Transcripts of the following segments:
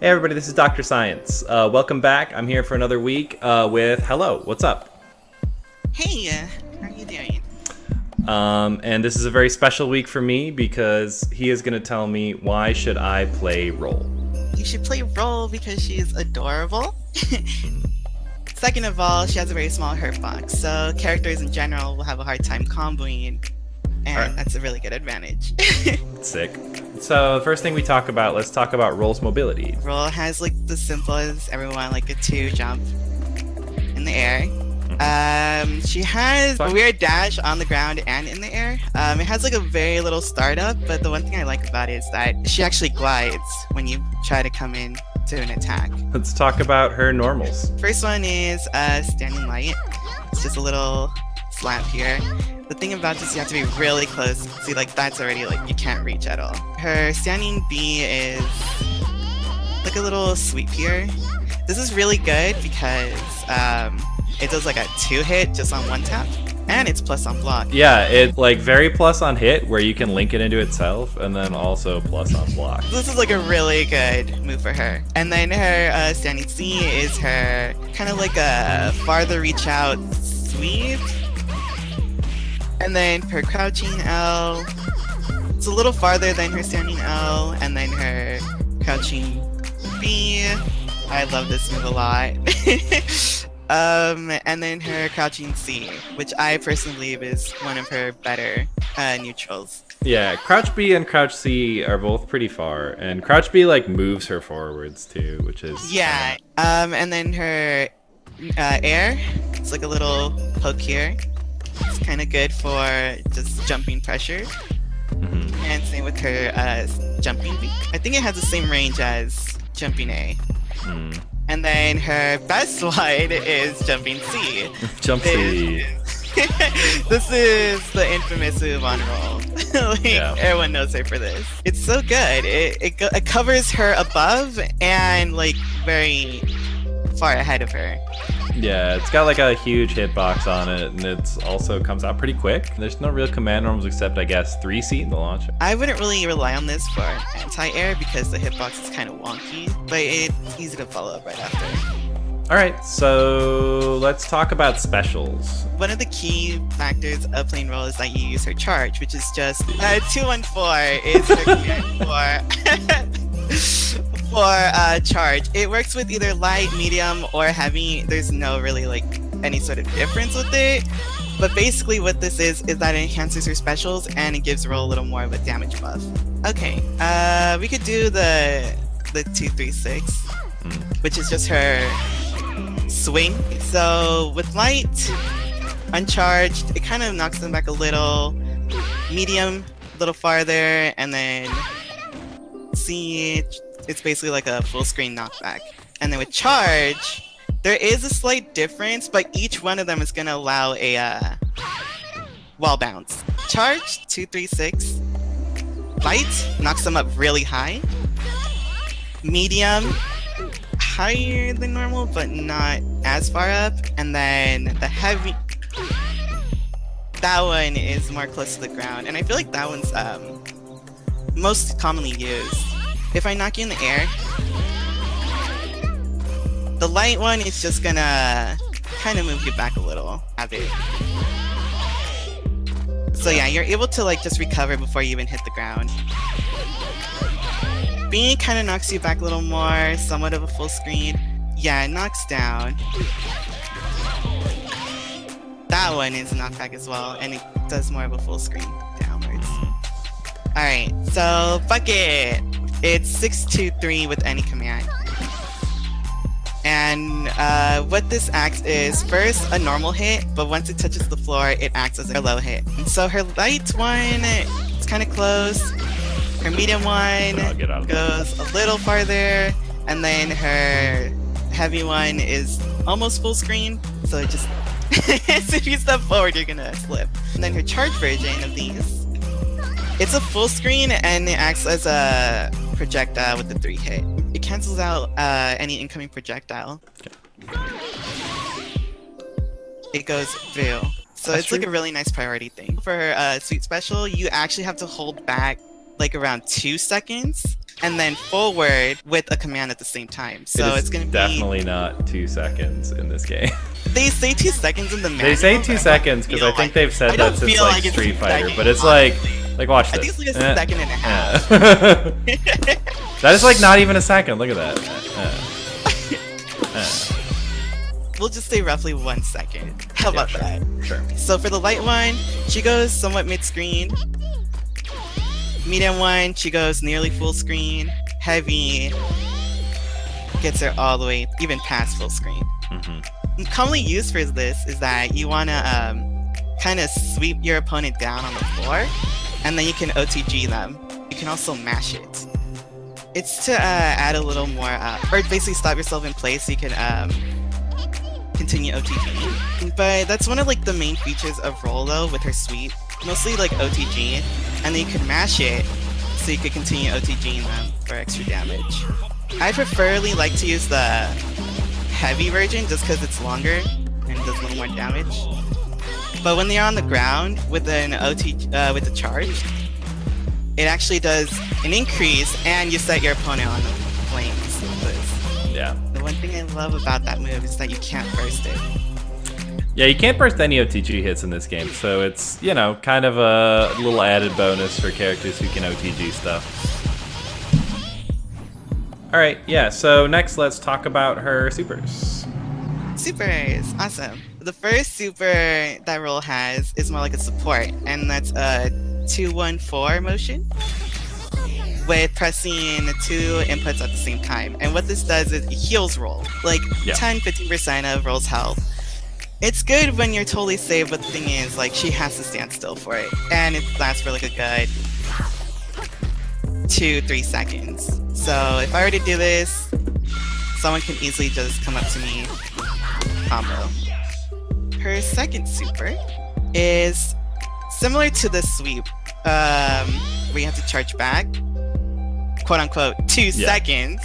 Hey everybody, this is Dr. Science. Welcome back. I'm here for another week with Hello. What's up? Hey, how are you doing? And this is a very special week for me because he is going to tell me why should I play role. You should play role because she's adorable. Second of all, she has a very small hurt box, so characters in general will have a hard time comboing, and that's a really good advantage. Sick. So the first thing let's talk about role's mobility. Role has like the simple as everyone, like a 2 jump in the air. She has a weird dash on the ground and in the air. It has like a very little startup, but the one thing I like about it is that she actually glides when you try to come in to an attack. Let's talk about her normals. First one is standing light. It's just a little slap here. The thing about this, you have to be really close. See, like that's already like you can't reach at all. Her standing B is like a little sweep here. This is really good because it does like a 2-hit just on 1 tap, and it's plus on block. Yeah, it like very plus on hit where you can link it into itself, and then also plus on block. This is like a really good move for her. And then her standing C is her kind of like a farther reach out sweep. And then her crouching L, it's a little farther than her standing L, and then her crouching B. I love this move a lot. And then her crouching C, which I personally believe is one of her better neutrals. Yeah, crouch B and crouch C are both pretty far, and crouch B like moves her forwards too, which is yeah. And then her air, it's like a little poke here. It's kind of good for just jumping pressure. And same with her jumping B. I think it has the same range as jumping A. And then her best one is jumping C. Jump C. This is the infamous move on roll. Everyone knows her for this. It's so good. It covers her above and like very far ahead of her. Yeah, it's got like a huge hitbox on it, and it's also comes out pretty quick. There's no real command normals except, I guess, 3C in the launcher. I wouldn't really rely on this for anti-air because the hitbox is kind of wonky, but it's easy to follow up right after. Alright, so let's talk about specials. One of the key factors of playing role is that you use her charge, which is just 214 is her command for charge. It works with either light, medium, or heavy. There's no really like any sort of difference with it. But basically what this is that it enhances her specials and it gives Roll a little more of a damage buff. Okay, we could do the 236, which is just her swing. So with light, uncharged, it kind of knocks them back a little. Medium, a little farther, and then C, it's basically like a full screen knockback. And then with charge, there is a slight difference, but each one of them is going to allow a wall bounce. Charge, 236. Light knocks them up really high. Medium, higher than normal, but not as far up. And then the heavy, that one is more close to the ground. And I feel like that one's most commonly used. If I knock you in the air, the light one is just gonna kind of move you back a little. So yeah, you're able to like just recover before you even hit the ground. B kind of knocks you back a little more, somewhat of a full screen. Yeah, it knocks down. That one is a knockback as well, and it does more of a full screen downwards. Alright, so bucket. It's 623 with any command. And what this acts is first a normal hit, but once it touches the floor, it acts as a low hit. And so her light one, it's kind of close. Her medium one goes a little farther, and then her heavy one is almost full screen. So it just, so if you step forward, you're gonna slip. And then her charge version of these, it's a full screen and it acts as a projectile with the 3-hit. It cancels out any incoming projectile. It goes Vu. So it's like a really nice priority thing. For her sweet special, you actually have to hold back like around 2 seconds and then forward with a command at the same time. So it's going to be... definitely not 2 seconds in this game. They say 2 seconds in the manual. They say 2 seconds because I think they've said that since like Street Fighter, but it's like watch this. I think it's like a second and a half. That is like not even a second. Look at that. We'll just say roughly 1 second. How about that? Sure. So for the light one, she goes somewhat mid-screen. Medium one, she goes nearly full screen. Heavy gets her all the way, even past full screen. Commonly used for this is that you want to kind of sweep your opponent down on the floor, and then you can OTG them. You can also mash it. It's to add a little more, or basically stop yourself in place so you can continue OTG. But that's one of like the main features of Roll though, with her sweep. Mostly like OTG, and then you can mash it so you could continue OTGing them for extra damage. I preferably like to use the heavy version just because it's longer and does a little more damage. But when they're on the ground with an with the charge, it actually does an increase, and you set your opponent on the flames with this. Yeah. The one thing I love about that move is that you can't burst it. Yeah, you can't burst any OTG hits in this game, so it's, you know, kind of a little added bonus for characters who can OTG stuff. Alright, yeah, so next let's talk about her supers. Supers, awesome. The first super that Roll has is more like a support, and that's a 2-1-4 motion with pressing 2 inputs at the same time. And what this does is it heals Roll, like 10-15% of Roll's health. It's good when you're totally safe, but the thing is, like, she has to stand still for it. And it lasts for like a good 2-3 seconds. So if I were to do this, someone can easily just come up to me, combo. Her second super is similar to the sweep, where you have to charge back, quote unquote, 2 seconds.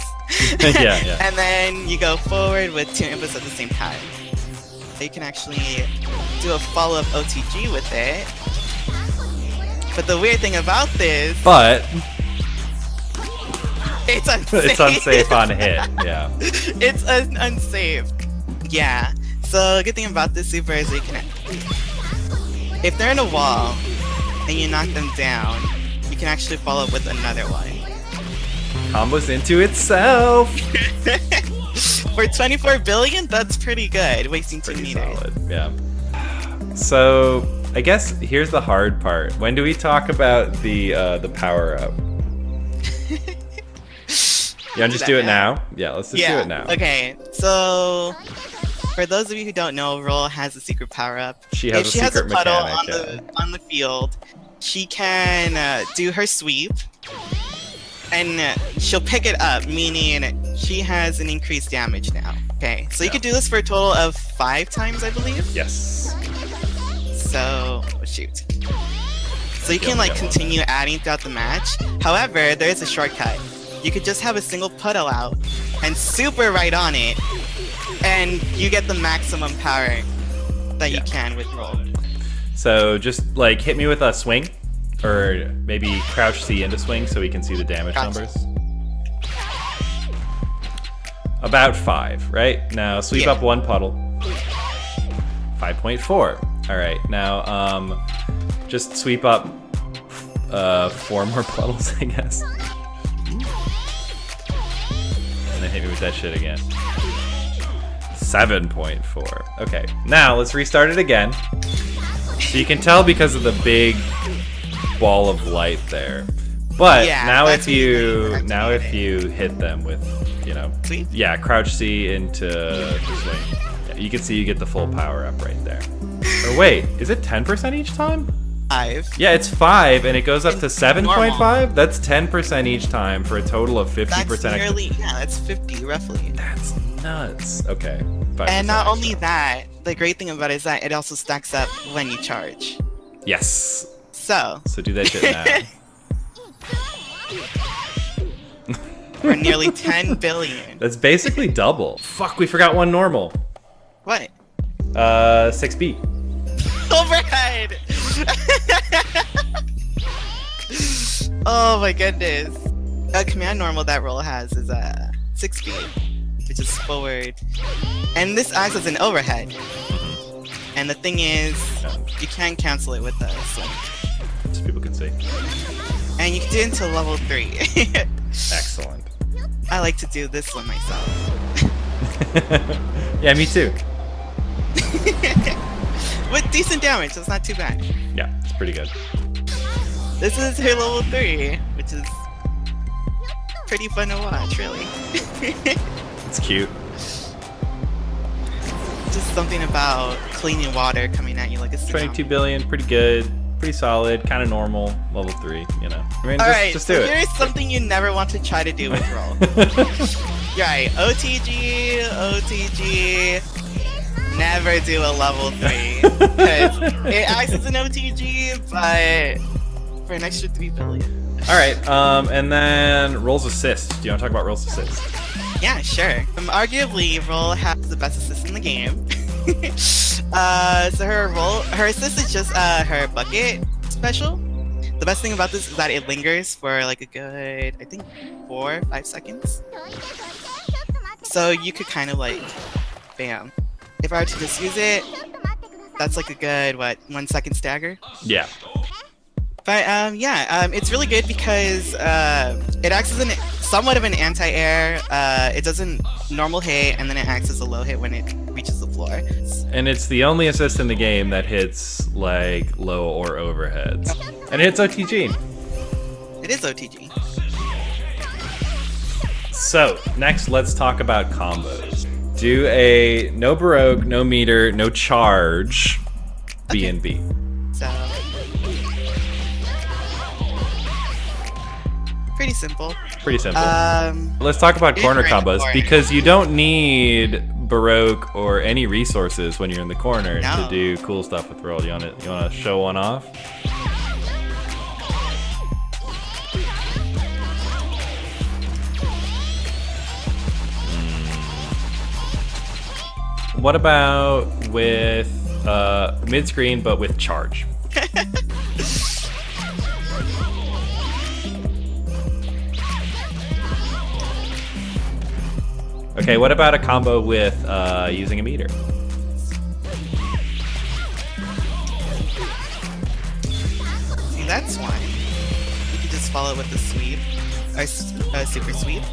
And then you go forward with 2 inputs at the same time. You can actually do a follow-up OTG with it. But the weird thing about this... But... it's unsafe. It's unsafe on hit, yeah. It's unsafe. Yeah. So the good thing about this super is you can... if they're in a wall and you knock them down, you can actually follow up with another one. Combos into itself! For 24 billion, that's pretty good. Wasting 2 Pretty meters. solid, yeah. So, I guess here's the hard part. When do we talk about the power-up? You wanna just do it now? Yeah, let's just do it now. Okay, so for those of you who don't know, Roll has a secret power-up. She has if a secret puddle mechanic, on the field, she can do her sweep, and she'll pick it up, meaning she has an increased damage now. Okay, so you could do this for a total of 5 times, I believe? Yes. So, shoot. So you can like continue adding throughout the match. However, there is a shortcut. You could just have a single puddle out and super right on it, and you get the maximum power that you can with Roll. So just like hit me with a swing, or maybe crouch C into swing so we can see the damage numbers. About 5, right? Now sweep up 1 puddle. 5.4. All right, now just sweep up 4 more puddles, I guess. And then hit me with that shit again. 7.4. Okay, now let's restart it again. So you can tell because of the big ball of light there. But now if you hit them with, you know, crouch C into swing, you can see you get the full power up right there. Or wait, is it 10% each time? 5. Yeah, it's 5 and it goes up to 7.5. That's 10% each time for a total of 50%. That's nearly, that's 50 roughly. That's nuts. Okay. And not only that, the great thing about it is that it also stacks up when you charge. Yes. So do that shit now. For nearly 10 billion. That's basically double. Fuck, we forgot one normal. What? 6B. Overhead! Oh my goodness. command normal that roll has is 6 speed, which is forward. And this acts as an overhead. And the thing is, you can cancel it with the swing. So people can see. And you can do it until level 3. Excellent. I like to do this one myself. Yeah, me too. With decent damage, so it's not too bad. Yeah, it's pretty good. This is her level 3, which is pretty fun to watch, really. It's cute. Just something about cleaning water coming at you like a tsunami. 22 billion, pretty good, pretty solid, kind of normal, level 3, you know. I mean, just do it. Here's something you never want to try to do with roll. Right, OTG, never do a level 3. Because it acts as an OTG, but for an extra 3 billion. Alright, and then Roll's assist. Do you want to talk about Roll's assist? Yeah, sure. Arguably, Roll has the best assist in the game. So her assist is just her bucket special. The best thing about this is that it lingers for like a good, I think, 4 or 5 seconds. So you could kind of like, bam. If I were to just use it, that's like a good, 1 second stagger? Yeah. But it's really good because it acts as somewhat of an anti-air. It doesn't normal hit, and then it acts as a low hit when it reaches the floor. And it's the only assist in the game that hits like low or overheads. And it hits OTG. It is OTG. So, next let's talk about combos. Do a no Baroque, no meter, no charge, B and B. So pretty simple. Pretty simple. Let's talk about corner combos because you don't need Baroque or any resources when you're in the corner to do cool stuff with roll. You wanna show one off? What about with mid-screen but with charge? Okay, what about a combo with using a meter? See, that's one. You can just follow it with a sweep, or super sweep.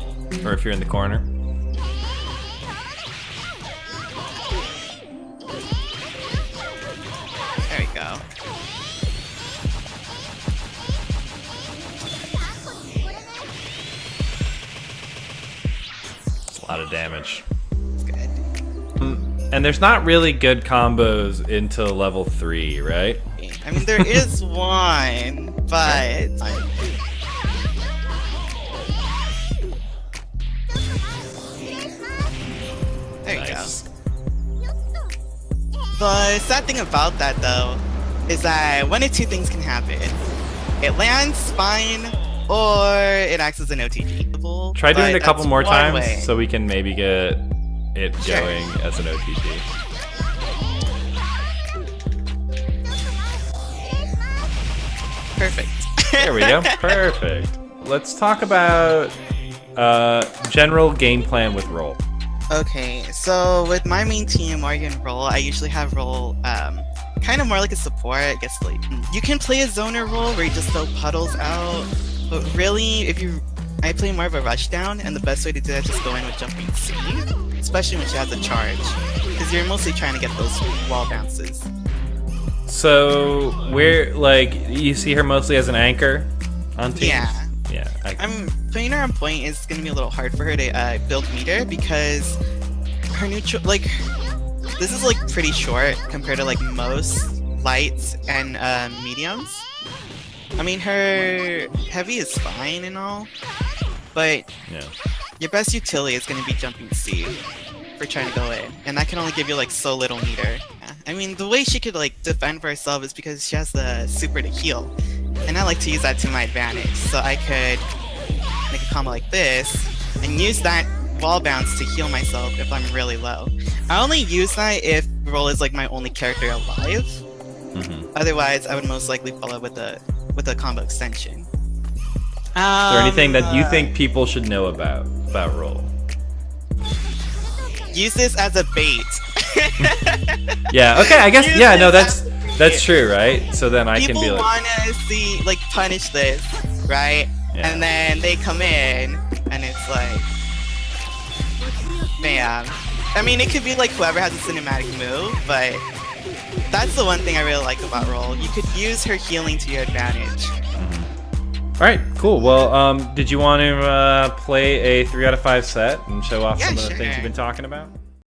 Or if you're in the corner. There we go. A lot of damage. It's good. And there's not really good combos until level 3, right? I mean, there is one, but there you go. The sad thing about that, though, is that one of 2 things can happen. It lands fine, or it acts as an OTG. Try doing it a couple more times so we can maybe get it going as an OTG. Perfect. There we go. Perfect. Let's talk about general game plan with roll. Okay, so with my main team, Mario and Roll, I usually have Roll kind of more like a support. I guess like you can play a zoner role where you just throw puddles out, but really, I play more of a rushdown, and the best way to do that is just go in with jumping C, especially when she has a charge, because you're mostly trying to get those wall bounces. So we're like, you see her mostly as an anchor on teams? Yeah. I'm putting her on point is gonna be a little hard for her to build meter because her neutral, like, this is like pretty short compared to like most lights and mediums. I mean, her heavy is fine and all, but your best utility is gonna be jumping C for trying to go in, and that can only give you like so little meter. I mean, the way she could like defend for herself is because she has the super to heal, and I like to use that to my advantage. So I could make a combo like this and use that wall bounce to heal myself if I'm really low. I only use that if Roll is like my only character alive. Otherwise, I would most likely follow with a combo extension. Is there anything that you think people should know about roll? Use this as a bait. Yeah. Okay. I guess. Yeah. No. That's true, right? So then I can be like, people want to see like punish this, right? Yeah. And then they come in, and it's like, man. I mean, it could be like whoever has a cinematic move, but that's the one thing I really like about Roll. You could use her healing to your advantage. All right, cool. Well, did you want to play a 3 out of 5 set and show off some of the things you've been talking about?